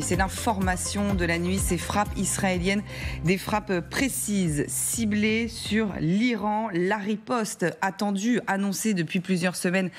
C'est l'information de la nuit, ces frappes israéliennes, des frappes précises, ciblées sur l'Iran. La riposte attendue, annoncée depuis plusieurs semaines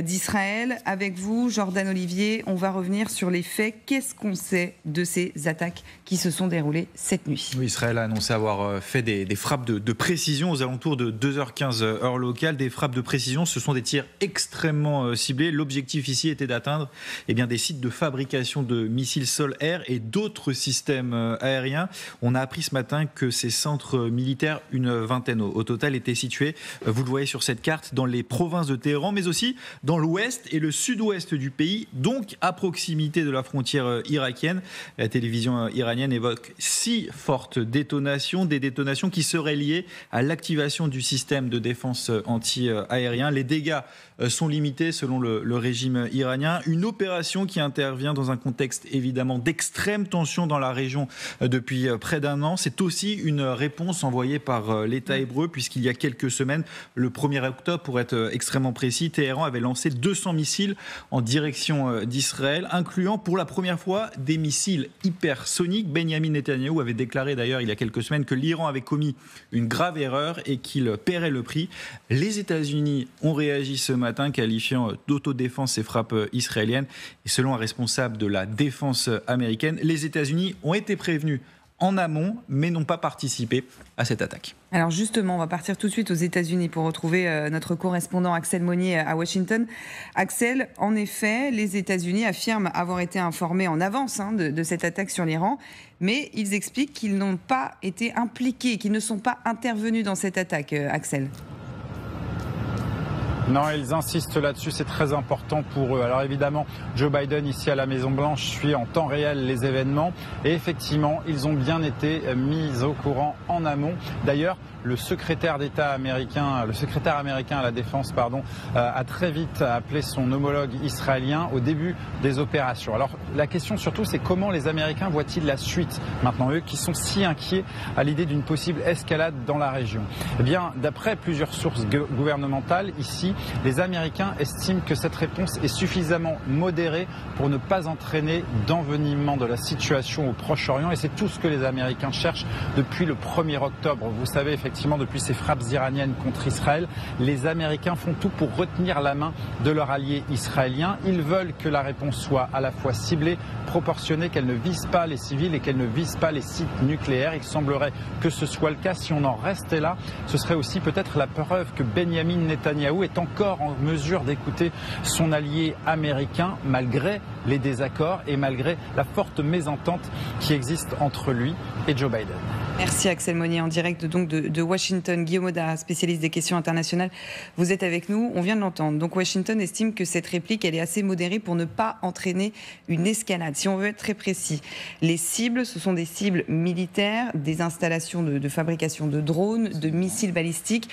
d'Israël. Avec vous, Jordan Olivier, on va revenir sur les faits. Qu'est-ce qu'on sait de ces attaques qui se sont déroulées cette nuit ? Oui, Israël a annoncé avoir fait des frappes de précision aux alentours de 2h15 heure locale. Des frappes de précision, ce sont des tirs extrêmement ciblés. L'objectif ici était d'atteindre des sites de fabrication de missiles sol-air et d'autres systèmes aériens. On a appris ce matin que ces centres militaires, une vingtaine au total, étaient situés, vous le voyez sur cette carte, dans les provinces de Téhéran, mais aussi dans l'ouest et le sud-ouest du pays, donc à proximité de la frontière irakienne. La télévision iranienne évoque 6 fortes détonations, des détonations qui seraient liées à l'activation du système de défense anti-aérien. Les dégâts sont limités selon le régime iranien. Une opération qui intervient dans un contexte évidemment d'extrême tension dans la région depuis près d'un an. C'est aussi une réponse envoyée par l'État hébreu, puisqu'il y a quelques semaines, le 1er octobre pour être extrêmement précis, Téhéran avait lancé 200 missiles en direction d'Israël, incluant pour la première fois des missiles hypersoniques. Benyamin Netanyahou avait déclaré d'ailleurs il y a quelques semaines que l'Iran avait commis une grave erreur et qu'il paierait le prix. Les États-Unis ont réagi ce matin, qualifiant d'autodéfense ces frappes israéliennes. Et selon un responsable de la défense américaine, les États-Unis ont été prévenus en amont, mais n'ont pas participé à cette attaque. Alors justement, on va partir tout de suite aux États-Unis pour retrouver notre correspondant Axel Monnier à Washington. Axel, en effet, les États-Unis affirment avoir été informés en avance de cette attaque sur l'Iran, mais ils expliquent qu'ils n'ont pas été impliqués, qu'ils ne sont pas intervenus dans cette attaque, Axel. Non, ils insistent là-dessus, c'est très important pour eux. Alors évidemment, Joe Biden, ici à la Maison-Blanche, suit en temps réel les événements. Et effectivement, ils ont bien été mis au courant en amont. D'ailleurs, le secrétaire américain à la Défense, a très vite appelé son homologue israélien au début des opérations. Alors la question surtout, c'est comment les Américains voient-ils la suite maintenant, eux qui sont si inquiets à l'idée d'une possible escalade dans la région. Eh bien, d'après plusieurs sources gouvernementales, ici, les Américains estiment que cette réponse est suffisamment modérée pour ne pas entraîner d'envenimement de la situation au Proche-Orient. Et c'est tout ce que les Américains cherchent depuis le 1er octobre. Vous savez, effectivement, depuis ces frappes iraniennes contre Israël, les Américains font tout pour retenir la main de leur allié israélien. Ils veulent que la réponse soit à la fois ciblée, proportionnée, qu'elle ne vise pas les civils et qu'elle ne vise pas les sites nucléaires. Il semblerait que ce soit le cas. Si on en restait là, ce serait aussi peut-être la preuve que Benyamin Netanyahou est encore en mesure d'écouter son allié américain malgré les désaccords et malgré la forte mésentente qui existe entre lui et Joe Biden. Merci Axel Monnier, en direct donc de Washington. Guillaume Audin, spécialiste des questions internationales, vous êtes avec nous, on vient de l'entendre. Donc Washington estime que cette réplique, elle est assez modérée pour ne pas entraîner une escalade. Si on veut être très précis, les cibles, ce sont des cibles militaires, des installations de fabrication de drones, de missiles balistiques,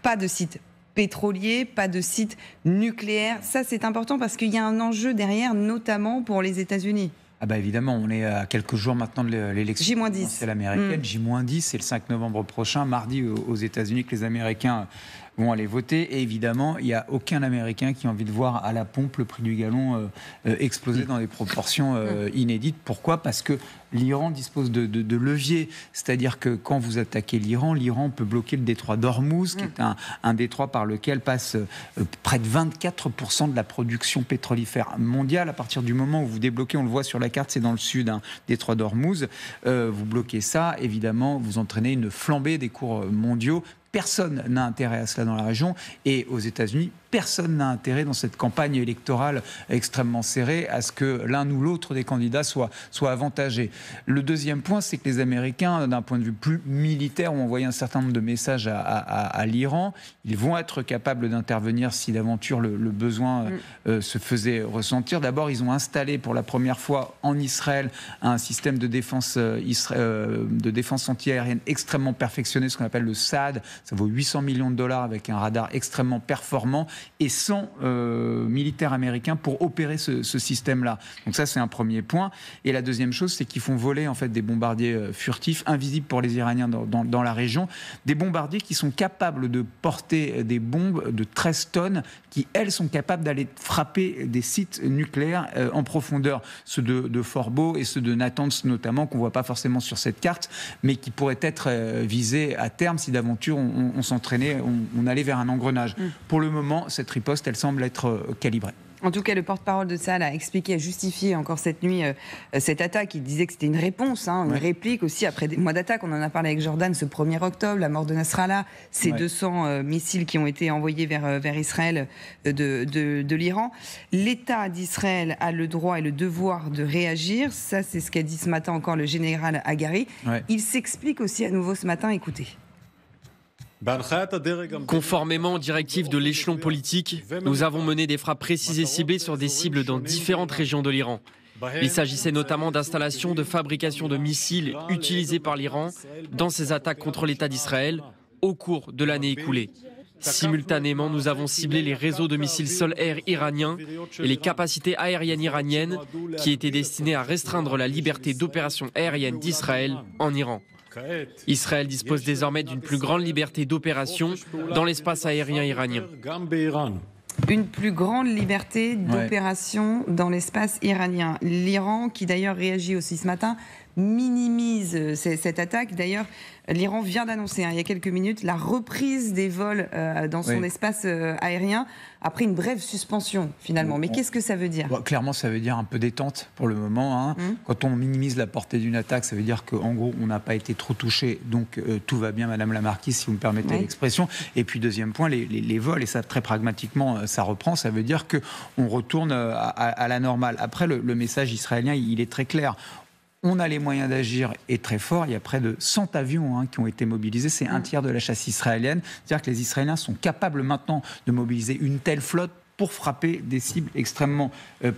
pas de sites pétroliers, pas de sites nucléaires. Ça, c'est important parce qu'il y a un enjeu derrière, notamment pour les États-Unis. Ah bah évidemment, on est à quelques jours maintenant de l'élection présidentielle américaine. J-10, c'est le 5 novembre prochain, mardi aux États-Unis, que les Américains vont aller voter. Et évidemment, il n'y a aucun Américain qui a envie de voir à la pompe le prix du gallon exploser dans des proportions inédites. Pourquoi ? Parce que l'Iran dispose de leviers. C'est-à-dire que quand vous attaquez l'Iran peut bloquer le détroit d'Ormuz, qui est un détroit par lequel passe près de 24% de la production pétrolifère mondiale. À partir du moment où vous débloquez, on le voit sur la carte, c'est dans le sud, détroit d'Ormuz, vous bloquez ça, évidemment, vous entraînez une flambée des cours mondiaux. Personne n'a intérêt à cela dans la région. Et aux États-Unis, personne n'a intérêt dans cette campagne électorale extrêmement serrée à ce que l'un ou l'autre des candidats soit avantagé. Le deuxième point, c'est que les Américains, d'un point de vue plus militaire, ont envoyé un certain nombre de messages à l'Iran. Ils vont être capables d'intervenir si d'aventure le besoin se faisait ressentir. D'abord, ils ont installé pour la première fois en Israël un système de défense antiaérienne extrêmement perfectionné, ce qu'on appelle le SAD. Ça vaut $800 millions avec un radar extrêmement performant et sans militaires américains pour opérer ce système-là. Donc ça, c'est un premier point. Et la deuxième chose, c'est qu'ils font voler en fait des bombardiers furtifs, invisibles pour les Iraniens dans la région, des bombardiers qui sont capables de porter des bombes de 13 tonnes, qui elles sont capables d'aller frapper des sites nucléaires en profondeur, ceux de Fort Beau et ceux de Natanz notamment, qu'on voit pas forcément sur cette carte, mais qui pourraient être visés à terme si d'aventure on s'entraînait, on allait vers un engrenage. Pour le moment, cette riposte, elle semble être calibrée. En tout cas, le porte-parole de Tsahal a expliqué, a justifié encore cette nuit cette attaque. Il disait que c'était une réponse, une réplique aussi après des mois d'attaque. On en a parlé avec Jordan ce 1er octobre, la mort de Nasrallah, ces 200 missiles qui ont été envoyés vers Israël de l'Iran. L'État d'Israël a le droit et le devoir de réagir. Ça, c'est ce qu'a dit ce matin encore le général Hagari. Il s'explique aussi à nouveau ce matin. Écoutez. Conformément aux directives de l'échelon politique, nous avons mené des frappes précises et ciblées sur des cibles dans différentes régions de l'Iran. Il s'agissait notamment d'installations de fabrication de missiles utilisés par l'Iran dans ses attaques contre l'État d'Israël au cours de l'année écoulée. Simultanément, nous avons ciblé les réseaux de missiles sol-air iraniens et les capacités aériennes iraniennes qui étaient destinées à restreindre la liberté d'opération aérienne d'Israël en Iran. Israël dispose désormais d'une plus grande liberté d'opération dans l'espace aérien iranien. Une plus grande liberté d'opération dans l'espace iranien. L'Iran, qui d'ailleurs réagit aussi ce matin, minimise cette attaque. D'ailleurs, l'Iran vient d'annoncer, il y a quelques minutes, la reprise des vols dans son espace aérien après une brève suspension, finalement. Mais qu'est-ce que ça veut dire ? Clairement, ça veut dire un peu détente pour le moment. Quand on minimise la portée d'une attaque, ça veut dire qu'en gros, on n'a pas été trop touché. Donc, tout va bien, Madame la Marquise, si vous me permettez l'expression. Et puis, deuxième point, les vols, et ça, très pragmatiquement, ça reprend. Ça veut dire qu'on retourne à la normale. Après, le message israélien, il est très clair. On a les moyens d'agir et très fort. Il y a près de 100 avions qui ont été mobilisés. C'est un tiers de la chasse israélienne. C'est-à-dire que les Israéliens sont capables maintenant de mobiliser une telle flotte pour frapper des cibles extrêmement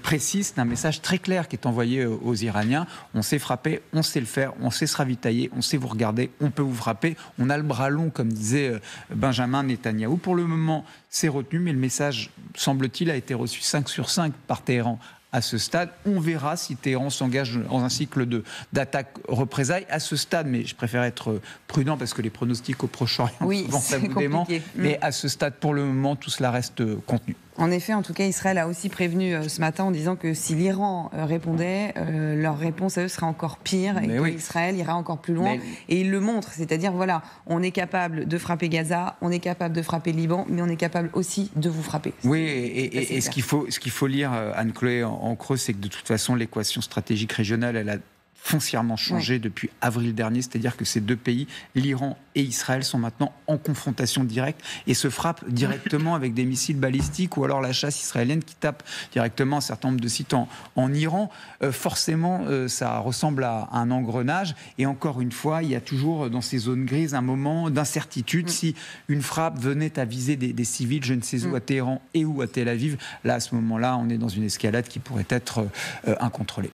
précises. C'est un message très clair qui est envoyé aux Iraniens. On sait frapper, on sait le faire, on sait se ravitailler, on sait vous regarder, on peut vous frapper. On a le bras long, comme disait Benjamin Netanyahou. Pour le moment, c'est retenu, mais le message, semble-t-il, a été reçu 5 sur 5 par Téhéran. À ce stade, on verra si Téhéran s'engage dans un cycle d'attaque représailles. À ce stade, mais je préfère être prudent parce que les pronostics au Proche-Orient, souvent ça vous dément. Mais à ce stade, pour le moment, tout cela reste contenu. En effet, en tout cas, Israël a aussi prévenu ce matin en disant que si l'Iran répondait, leur réponse à eux serait encore pire et qu'Israël ira encore plus loin. Et il le montre, c'est-à-dire, voilà, on est capable de frapper Gaza, on est capable de frapper Liban, mais on est capable aussi de vous frapper. Oui, et ce qu'il faut lire, Anne-Chloé, en creux, c'est que de toute façon, l'équation stratégique régionale, elle a foncièrement changé depuis avril dernier, c'est-à-dire que ces deux pays, l'Iran et Israël, sont maintenant en confrontation directe et se frappent directement avec des missiles balistiques ou alors la chasse israélienne qui tape directement un certain nombre de sites en Iran. Forcément, ça ressemble à un engrenage et encore une fois, il y a toujours dans ces zones grises un moment d'incertitude. Si une frappe venait à viser des civils, je ne sais où, à Téhéran et ou à Tel Aviv, là, à ce moment-là, on est dans une escalade qui pourrait être incontrôlée.